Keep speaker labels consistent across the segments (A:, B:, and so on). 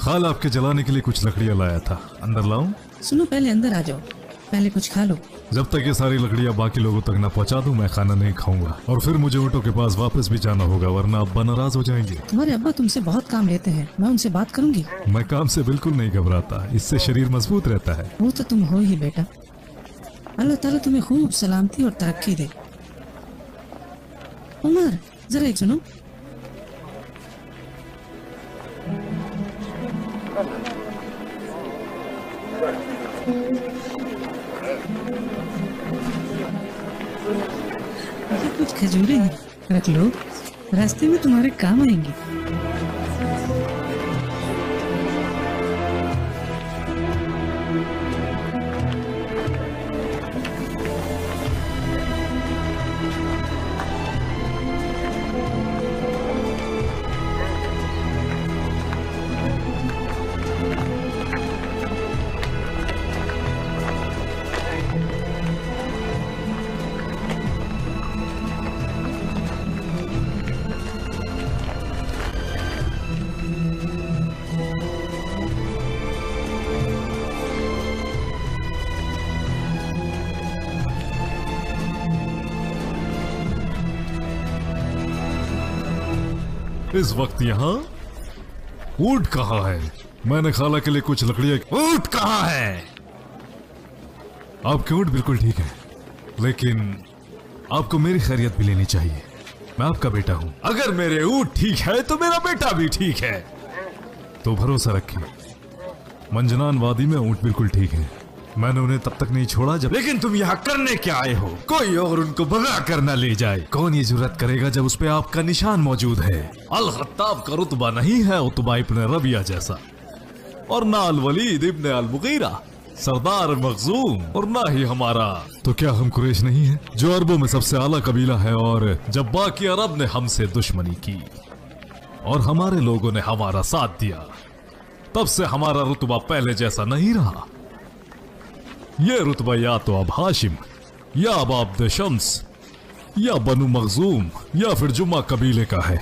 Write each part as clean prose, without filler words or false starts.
A: खाला आपके जलाने के लिए कुछ लकड़ियाँ लाया था, अंदर लाऊं?
B: सुनो, पहले अंदर आ जाओ, पहले कुछ खा लो।
A: जब तक ये सारी लकड़ियाँ बाकी लोगों तक न पहुँचा दूं, मैं खाना नहीं खाऊंगा। और फिर मुझे ऊँटों के पास वापस भी जाना होगा, वरना अब्बा नाराज हो जाएंगे।
B: तुम्हारे अब्बा तुमसे बहुत काम लेते हैं, मैं उनसे बात करूंगी।
A: मैं काम से बिल्कुल नहीं घबराता, इससे शरीर मजबूत रहता है।
B: वो तो तुम हो ही बेटा। अल्लाह ताला तुम्हें खूब सलामती और तरक्की दे। उमर, जरा एक सुनो। ये कुछ खजूरें हैं, रख लो, रास्ते में तुम्हारे काम आएंगी।
A: इस वक्त यहाँ ऊंट कहाँ है? मैंने खाला के लिए कुछ लकड़ियाँ। ऊंट कहाँ है? आपके ऊंट बिल्कुल ठीक है, लेकिन आपको मेरी खैरियत भी लेनी चाहिए। मैं आपका बेटा हूँ। अगर मेरे ऊंट ठीक है तो मेरा बेटा भी ठीक है। तो भरोसा रखिए, मंजनान वादी में ऊंट बिल्कुल ठीक है। मैंने उन्हें तब तक नहीं छोड़ा जब। लेकिन तुम यहाँ करने क्या आए हो? कोई और उनको भगा कर न ले जाए। कौन ये जुर्रत करेगा जब उस पे आपका निशान मौजूद है? अल खत्ताब का रुतबा नहीं है उतबा इब्न रबिया जैसा, और ना अल वलीद इब्न अल मुगीरा सरदार मखजूम, और ना ही हमारा। तो क्या हम कुरैश नहीं है, जो अरबों में सबसे आला कबीला है? और जब बाकी अरब ने हमसे दुश्मनी की और हमारे लोगों ने हमारा साथ दिया, तब से हमारा रुतबा पहले जैसा नहीं रहा। ये रुतबा या तो अब हाशिम, या अब अब्द शम्स, या बनु मखजूम, या फिर जुम्मा कबीले का है।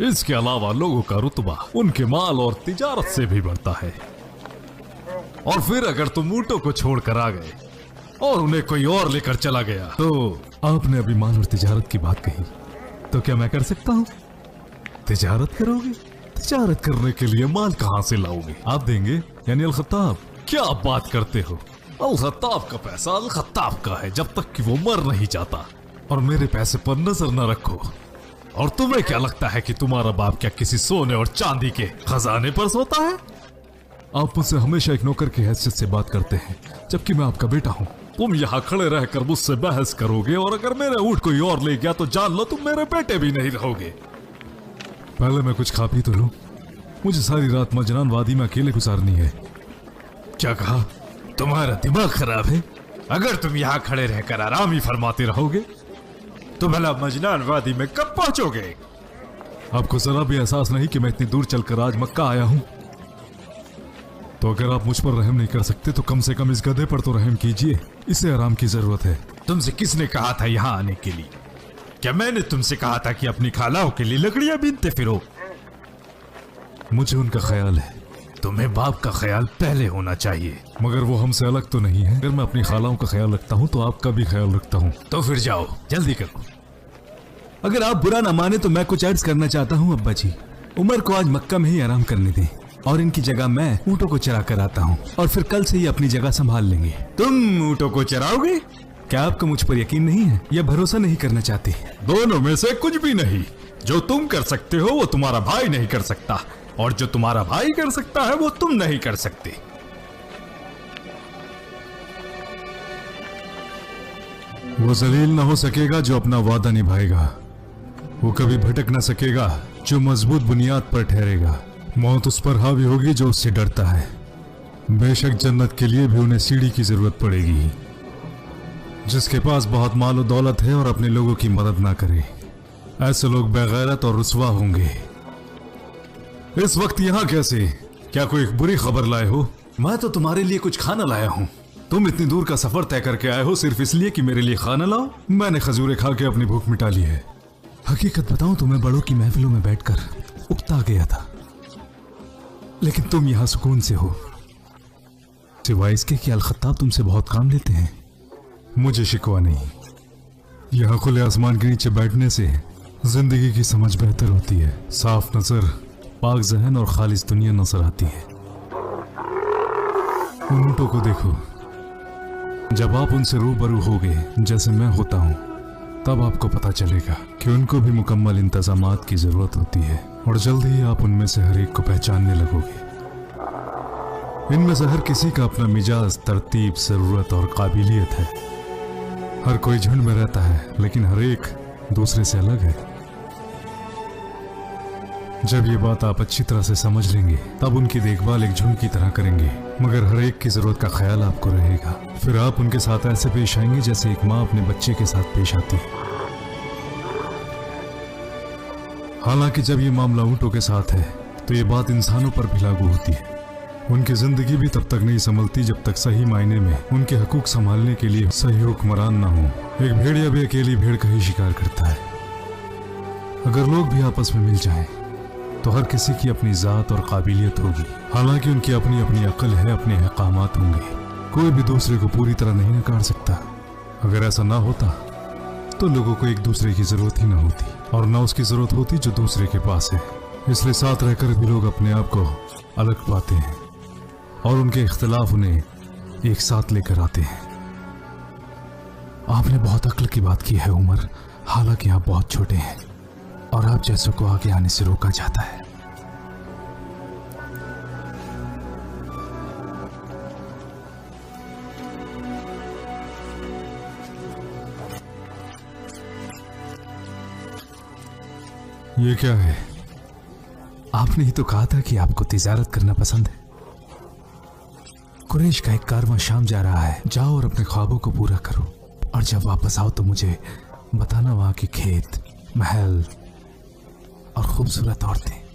A: इसके अलावा लोगों का रुतबा उनके माल और तिजारत से भी बढ़ता है। और फिर अगर तुम ऊँटों को छोड़कर आ गए और उन्हें कोई और लेकर चला गया, तो आपने अभी माल और तिजारत की बात कही, तो क्या मैं कर सकता हूँ? तिजारत करोगे? तिजारत करने के लिए माल कहाँ से लाओगे? आप देंगे? यानी अल खत्ताब, क्या आप बात करते हो? अल खत्ताब का पैसा अल खत्ताब का है जब तक कि वो मर नहीं जाता। और मेरे पैसे पर नजर न रखो। और तुम्हें क्या लगता है कि तुम्हारा बाप क्या किसी सोने और चांदी के खजाने पर सोता है? आप मुझसे हमेशा एक नौकर की हैसियत से बात करते हैं, जबकि मैं आपका बेटा हूँ। तुम यहाँ खड़े रहकर मुझसे बहस करोगे, और अगर मेरे ऊँट कोई और ले गया तो जान लो तुम मेरे बेटे भी नहीं रहोगे। पहले मैं कुछ खा पी तो लूं। मुझे सारी रात मजनान वादी में अकेले गुजारनी है। क्या कहा? तुम्हारा दिमाग खराब है? अगर तुम यहाँ खड़े रहकर आराम ही फरमाते रहोगे तो भला मजनान वादी में कब पहुंचोगे? आपको जरा भी एहसास नहीं कि मैं इतनी दूर चलकर आज मक्का आया हूं? तो अगर आप मुझ पर रहम नहीं कर सकते तो कम से कम इस गधे पर तो रहम कीजिए, इसे आराम की जरूरत है। तुमसे किसने कहा था यहाँ आने के लिए? क्या मैंने तुमसे कहा था कि अपनी खालाओं के लिए लकड़ियां बीनते फिरो? मुझे उनका ख्याल है। तुम्हें बाप का ख्याल पहले होना चाहिए। मगर वो हमसे अलग तो नहीं है। अगर मैं अपनी खालाओं का ख्याल रखता हूँ तो आपका भी ख्याल रखता हूँ। तो फिर जाओ, जल्दी करो।
C: अगर आप बुरा ना माने तो मैं कुछ अर्ज करना चाहता हूँ अब्बा जी। उमर को आज मक्का में ही आराम करने दें, और इनकी जगह मैं ऊँटों को चरा कर आता हूँ, और फिर कल से ही अपनी जगह संभाल लेंगे।
A: तुम ऊँटों को चराओगे?
C: क्या आपको मुझ पर यकीन नहीं है या भरोसा नहीं करना चाहते?
A: दोनों में से कुछ भी नहीं। जो तुम कर सकते हो वो तुम्हारा भाई नहीं कर सकता, और जो तुम्हारा भाई कर सकता है वो तुम नहीं कर सकते। वो जलील ना हो सकेगा जो अपना वादा निभाएगा। वो कभी भटक ना सकेगा जो मजबूत बुनियाद पर ठहरेगा। मौत उस पर हावी होगी जो उससे डरता है। बेशक जन्नत के लिए भी उन्हें सीढ़ी की जरूरत पड़ेगी। जिसके पास बहुत माल और दौलत है और अपने लोगों की मदद ना करे, ऐसे लोग बेगैरत और रुसवा होंगे। इस वक्त यहाँ कैसे? क्या कोई बुरी खबर लाए हो?
C: मैं तो तुम्हारे लिए कुछ खाना लाया हूँ।
A: तुम इतनी दूर का सफर तय करके आए हो सिर्फ इसलिए कि मेरे लिए खाना लाओ? मैंने खजूरें खा के अपनी भूख मिटा ली है।
C: हकीकत बताऊं तो मैं बड़ों की महफिलों में बैठकर उकता गया था। लेकिन तुम यहां सुकून से हो, सिवाय इसके कि अल-खत्ताब तुमसे बहुत काम लेते हैं।
A: मुझे शिकवा नहीं। यहाँ खुले आसमान के नीचे बैठने से जिंदगी की समझ बेहतर होती है। साफ नजर,
C: पाक जहन और खालिस दुनिया नजर आती है।
A: उन ऊँटों को देखो,
C: जब आप उनसे रूबरू होगे जैसे मैं होता हूँ,
A: तब आपको पता चलेगा
C: कि उनको भी मुकम्मल इंतजामात की जरूरत होती है,
A: और जल्द ही आप उनमें से हर एक को पहचानने लगोगे। इनमें से हर किसी का अपना मिजाज, तरतीब, जरूरत और काबिलियत है। हर कोई झुंड में रहता है, लेकिन हर एक दूसरे से अलग है। जब ये बात आप अच्छी तरह से समझ लेंगे, तब उनकी देखभाल एक झुंड की तरह करेंगे, मगर हर एक की जरूरत का ख्याल आपको रहेगा। फिर आप उनके साथ ऐसे पेश आएंगे जैसे एक माँ अपने बच्चे के साथ पेश आती है। हालांकि जब ये मामला ऊँटों के साथ है, तो ये बात इंसानों पर भी लागू होती है। उनकी जिंदगी भी तब तक नहीं संभलती जब तक सही मायने में उनके हकूक संभालने के लिए सही हुक्मरान ना हो। एक भेड़िया भी अकेली भेड़ का ही शिकार करता है। अगर लोग भी आपस में मिल जाएं, तो हर किसी की अपनी जात और काबिलियत होगी। हालांकि उनकी अपनी अपनी अक्ल है, अपने अहकामात होंगे। कोई भी दूसरे को पूरी तरह नहीं नकार सकता। अगर ऐसा ना होता तो लोगों को एक दूसरे की जरूरत ही ना होती, और ना उसकी जरूरत होती जो दूसरे के पास है। इसलिए साथ रहकर भी लोग अपने आप को अलग पाते हैं, और उनके इख्तिलाफ उन्हें एक साथ लेकर आते हैं।
C: आपने बहुत अक्ल की बात की है उमर, हालांकि आप बहुत छोटे हैं और आप जैसों को आगे आने से रोका जाता है।
A: ये क्या है?
C: आपने ही तो कहा था कि आपको तिजारत करना पसंद है। कुरैश का एक कारवां शाम जा रहा है, जाओ और अपने ख्वाबों को पूरा करो, और जब वापस आओ तो मुझे बताना वहां के खेत, महल और खूबसूरत औरतें।